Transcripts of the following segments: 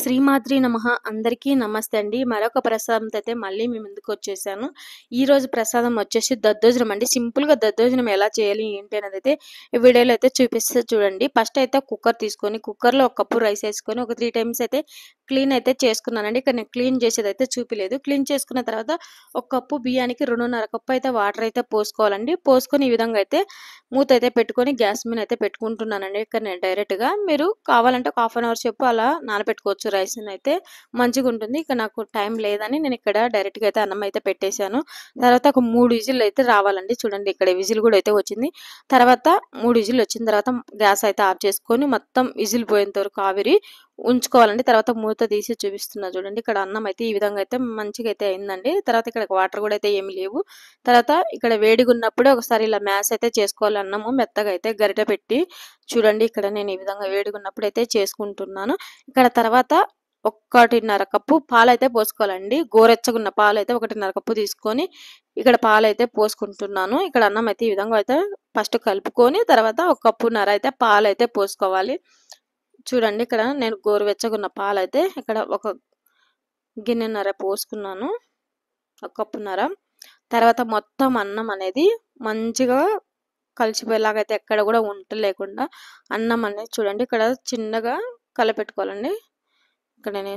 శ్రీమాత్రి నమః. అందరికీ నమస్తే అండి. మరొక ప్రసాదంతో అయితే మళ్ళీ మీ ముందుకొచ్చేసాను. ఈరోజు ప్రసాదం వచ్చేసి దద్దోజనం అండి. సింపుల్‌గా దద్దోజనం ఎలా చేయాలి ఏంటి అనేదైతే ఈ వీడియోలో అయితే చూపిస్తా చూడండి. ఫస్ట్ అయితే కుక్కర్ తీసుకొని కుక్కర్‌లో ఒక కప్పు రైస్ ఏసుకొని ఒక 3 టైమ్స్ అయితే క్లీన్ అయితే చేసుకున్నానండి. ఇక్కడ నేను క్లీన్ చేసేదైతే చూపియలేదు. క్లీన్ చేసుకున్న తర్వాత ఒక కప్పు బియ్యానికి 2:30 కప్పు అయితే వాటర్ అయితే పోసుకోవాలండి. పోసుకొని ఈ విధంగా అయితే మూత అయితే పెట్టుకొని గ్యాస్ మీద అయితే పెట్టుకుంటున్నానండి. ఇక్కడ నేను డైరెక్ట్‌గా మీరు కావాలంటే ఒక హాఫ్ అన్ అవర్ సేపు అలా నానబెట్టుకోవచ్చు రైస్‌నైతే మంచిగుంటుంది. ఇక నాకు టైం లేదని నేను ఇక్కడ డైరెక్ట్‌గా అయితే అన్నం అయితే పెట్టేశాను. తర్వాత ఒక 3 విజిల్లు అయితే రావాలండి. చూడండి ఇక్కడ విజిల్ కూడా అయితే వచ్చింది. తర్వాత 3 విజిల్లు వచ్చిన తర్వాత గ్యాస్ అయితే ఆఫ్ చేసుకొని మొత్తం విజిల్ పోయేంత వరకు ఆవిరి ఉంచుకోవాలండి. తర్వాత మూత తీసి చూపిస్తున్నా చూడండి. ఇక్కడ అన్నం అయితే ఈ విధంగా అయితే మంచిగా అయితే అయిందండి. తర్వాత ఇక్కడ వాటర్ కూడా అయితే ఏమి లేవు. తర్వాత ఇక్కడ వేడిగా ఉన్నప్పుడే ఒకసారి ఇలా మ్యాష్ అయితే చేసుకోవాలి అన్నము మెత్తగా అయితే గరిటె పెట్టి. చూడండి ఇక్కడ నేను ఈ విధంగా వేడిగా ఉన్నప్పుడు అయితే చేసుకుంటున్నాను. ఇక్కడ తర్వాత 1:30 కప్పు పాలైతే పోసుకోవాలండి. గోరెచ్చగున్న పాలైతే 1:30 కప్పు తీసుకొని ఇక్కడ పాలైతే పోసుకుంటున్నాను. ఇక్కడ అన్నం అయితే ఈ విధంగా అయితే ఫస్ట్ కలుపుకొని తర్వాత 1 కప్పున్నర అయితే పాలైతే పోసుకోవాలి. చూడండి ఇక్కడ నేను గోరువెచ్చగున్న పాలైతే ఇక్కడ ఒక గిన్నెన్నర పోసుకున్నాను. 1 కప్పున్నర. తర్వాత మొత్తం అన్నం అనేది మంచిగా కలిసిపోయేలాగా అయితే ఎక్కడ కూడా ఉంట లేకుండా అన్నం అనేది చూడండి ఇక్కడ చిన్నగా కలపెట్టుకోవాలండి. ఇక్కడ నేను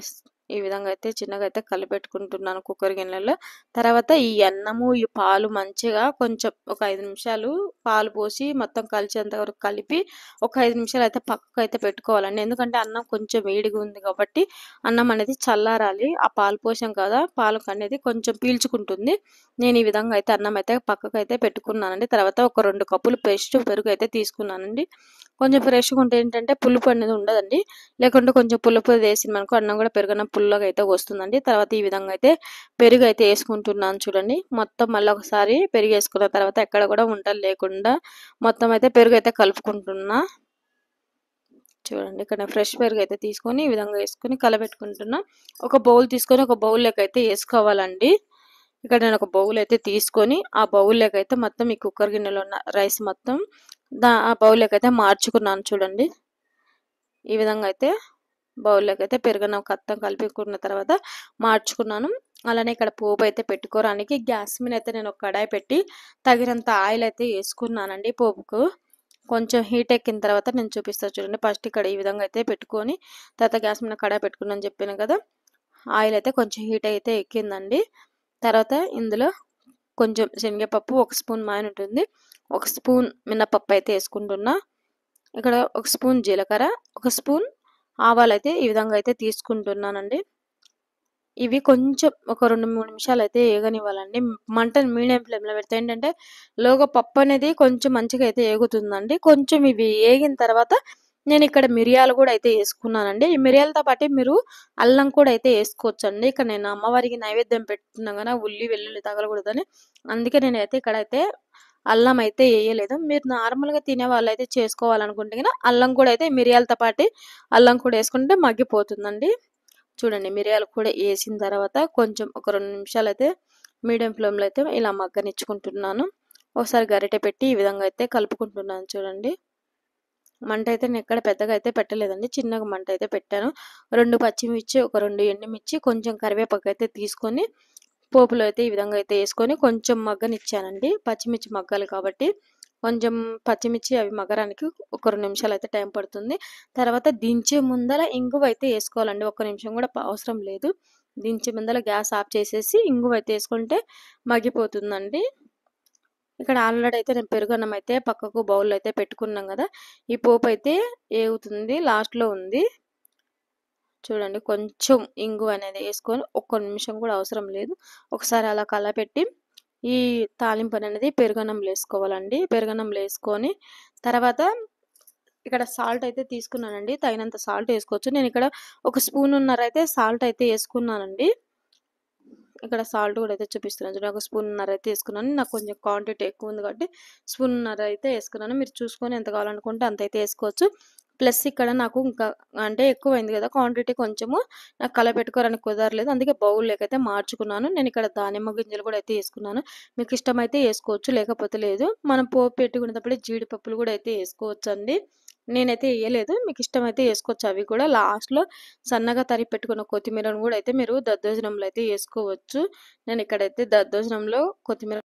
ఈ విధంగా అయితే చిన్నగా అయితే కలిపెట్టుకుంటున్నాను కుక్కర్ గిన్నెలో. తర్వాత ఈ అన్నము ఈ పాలు మంచిగా కొంచెం ఒక 5 నిమిషాలు పాలు పోసి మొత్తం కలిసేంత వరకు కలిపి ఒక 5 నిమిషాలు అయితే పక్కకు అయితే పెట్టుకోవాలండి. ఎందుకంటే అన్నం కొంచెం వేడిగా ఉంది కాబట్టి అన్నం అనేది చల్లారాలి. ఆ పాలు పోసాం కదా పాలకు అనేది కొంచెం పీల్చుకుంటుంది. నేను ఈ విధంగా అయితే అన్నం అయితే పక్కకు అయితే పెట్టుకున్నానండి. తర్వాత ఒక 2 కప్పులు పెరుగు అయితే తీసుకున్నానండి. కొంచెం ఫ్రెష్‌గా ఉంటే ఏంటంటే పులుపు అనేది ఉండదండి. లేకుంటే కొంచెం పులుపు వేసినామనుకో అన్నం కూడా పెరుగన్నం పుల్లగా అయితే వస్తుందండి. తర్వాత ఈ విధంగా అయితే పెరుగు అయితే వేసుకుంటున్నాను చూడండి. మొత్తం మళ్ళీ ఒకసారి పెరుగు వేసుకున్న తర్వాత ఎక్కడ కూడా ఉండలు లేకుండా మొత్తం అయితే పెరుగు అయితే కలుపుకుంటున్నా. చూడండి ఇక్కడ ఫ్రెష్ పెరుగు అయితే తీసుకొని ఈ విధంగా వేసుకొని కలబెట్టుకుంటున్నా. ఒక బౌల్ తీసుకొని ఒక బౌల్లోకి అయితే వేసుకోవాలండి. ఇక్కడ నేను ఒక బౌల్ అయితే తీసుకొని ఆ బౌల్లోకి అయితే మొత్తం ఈ కుక్కర్ గిన్నెలో ఉన్న రైస్ మొత్తం ఆ బౌల్లోకి అయితే మార్చుకున్నాను చూడండి. ఈ విధంగా అయితే బౌల్లోకి అయితే పెరుగన్నం కత్తం కలుపుకున్న తర్వాత మార్చుకున్నాను. అలానే ఇక్కడ పోపు అయితే పెట్టుకోవడానికి గ్యాస్ మీద అయితే నేను ఒక కడాయి పెట్టి తగినంత ఆయిల్ అయితే వేసుకున్నానండి. పోపుకు కొంచెం హీట్ ఎక్కిన తర్వాత నేను చూపిస్తాను చూడండి. ఫస్ట్ ఇక్కడ ఈ విధంగా అయితే పెట్టుకొని తర్వాత గ్యాస్ మీద కడాయి పెట్టుకున్నాను చెప్పాను కదా. ఆయిల్ అయితే కొంచెం హీట్ అయితే ఎక్కిందండి. తర్వాత ఇందులో కొంచెం శనగపప్పు 1 స్పూన్ మాయన ఉంటుంది. 1 స్పూన్ మినపప్పు అయితే వేసుకుంటున్నా. ఇక్కడ 1 స్పూన్ జీలకర్ర 1 స్పూన్ ఆవాలు అయితే ఈ విధంగా అయితే తీసుకుంటున్నానండి. ఇవి కొంచెం ఒక 2-3 నిమిషాలు అయితే ఏగనివ్వాలండి. మంటను మీడియం ఫ్లేమ్లో పెడితే ఏంటంటే లోగా పప్పు అనేది కొంచెం మంచిగా అయితే ఏగుతుందండి. కొంచెం ఇవి ఏగిన తర్వాత నేను ఇక్కడ మిరియాలు కూడా అయితే వేసుకున్నానండి. ఈ మిరియాలతో పాటు మీరు అల్లం కూడా అయితే వేసుకోవచ్చండి. ఇక్కడ నేను అమ్మవారికి నైవేద్యం పెట్టుకున్నా కదా ఉల్లి వెల్లుల్లి తగలకూడదని అందుకే నేనైతే ఇక్కడైతే అల్లం అయితే వేయలేదు. మీరు నార్మల్గా తినే వాళ్ళైతే చేసుకోవాలనుకుంటే కనుక అల్లం కూడా అయితే మిరియాలతో పాటు అల్లం కూడా వేసుకుంటే మగ్గిపోతుందండి. చూడండి మిరియాలు కూడా వేసిన తర్వాత కొంచెం ఒక 2 నిమిషాలు అయితే మీడియం ఫ్లేమ్లో అయితే ఇలా మగ్గనిచ్చుకుంటున్నాను. ఒకసారి గరిటె పెట్టి ఈ విధంగా అయితే కలుపుకుంటున్నాను చూడండి. మంట అయితే నేను ఎక్కడ పెద్దగా అయితే పెట్టలేదండి. చిన్నగా మంట అయితే పెట్టాను. 2 పచ్చిమిర్చి ఒక 2 ఎండుమిర్చి కొంచెం కరివేపాకు అయితే తీసుకొని పోపులో అయితే ఈ విధంగా అయితే వేసుకొని కొంచెం మగ్గనిచ్చానండి. పచ్చిమిర్చి మగ్గాలి కాబట్టి కొంచెం పచ్చిమిర్చి అవి మగ్గడానికి ఒక 2 నిమిషాలు అయితే టైం పడుతుంది. తర్వాత దించే ముందర ఇంగువ అయితే వేసుకోవాలండి. 1 నిమిషం కూడా అవసరం లేదు. దించే ముందర గ్యాస్ ఆఫ్ చేసేసి ఇంగువ అయితే వేసుకుంటే మగ్గిపోతుందండి. ఇక్కడ ఆల్రెడీ అయితే నేను పెరుగన్నం అయితే పక్కకు బౌల్ అయితే పెట్టుకున్నాం కదా. ఈ పోపు అయితే ఏగుతుంది లాస్ట్లో ఉంది. చూడండి కొంచెం ఇంగువ అనేది వేసుకొని 1 నిమిషం కూడా అవసరం లేదు. ఒకసారి అలా కలపెట్టి ఈ తాలింపు అనేది పెరుగన్నంలో వేసుకోవాలండి. పెరుగన్నంలో వేసుకొని తర్వాత ఇక్కడ సాల్ట్ అయితే తీసుకున్నానండి. తగినంత సాల్ట్ వేసుకోవచ్చు. నేను ఇక్కడ 1 స్పూనున్నర అయితే సాల్ట్ అయితే వేసుకున్నానండి. ఇక్కడ సాల్ట్ కూడా అయితే చూపిస్తున్నాను చూడండి. 1 స్పూనున్నర అయితే వేసుకున్నాను. నాకు కొంచెం క్వాంటిటీ ఎక్కువ ఉంది కాబట్టి స్పూనున్నర అయితే వేసుకున్నాను. మీరు చూసుకొని ఎంత కావాలనుకుంటే అంత అయితే వేసుకోవచ్చు. ప్లస్ ఇక్కడ నాకు ఇంకా అంటే ఎక్కువైంది కదా క్వాంటిటీ కొంచెము నాకు కలపెట్టుకోవడానికి కుదరలేదు. అందుకే బౌల్లోకి అయితే మార్చుకున్నాను. నేను ఇక్కడ దానిమ్మ గింజలు కూడా అయితే వేసుకున్నాను. మీకు ఇష్టమైతే వేసుకోవచ్చు లేకపోతే లేదు. మనం పోపు పెట్టుకునేటప్పుడే జీడిపప్పులు కూడా అయితే వేసుకోవచ్చండి. నేనైతే ఎయలేదు. మీకిష్టమైతే యేసుకోవచ్చు అవి కూడా. లాస్ట్‌లో సన్నగా తరిగి పెట్టుకున్న కొత్తిమీరను గూడా అయితే మీరు దద్దోజనంలో అయితే యేసుకోవచ్చు. నేనిక్కడైతే దద్దోజనంలో కొత్తిమీర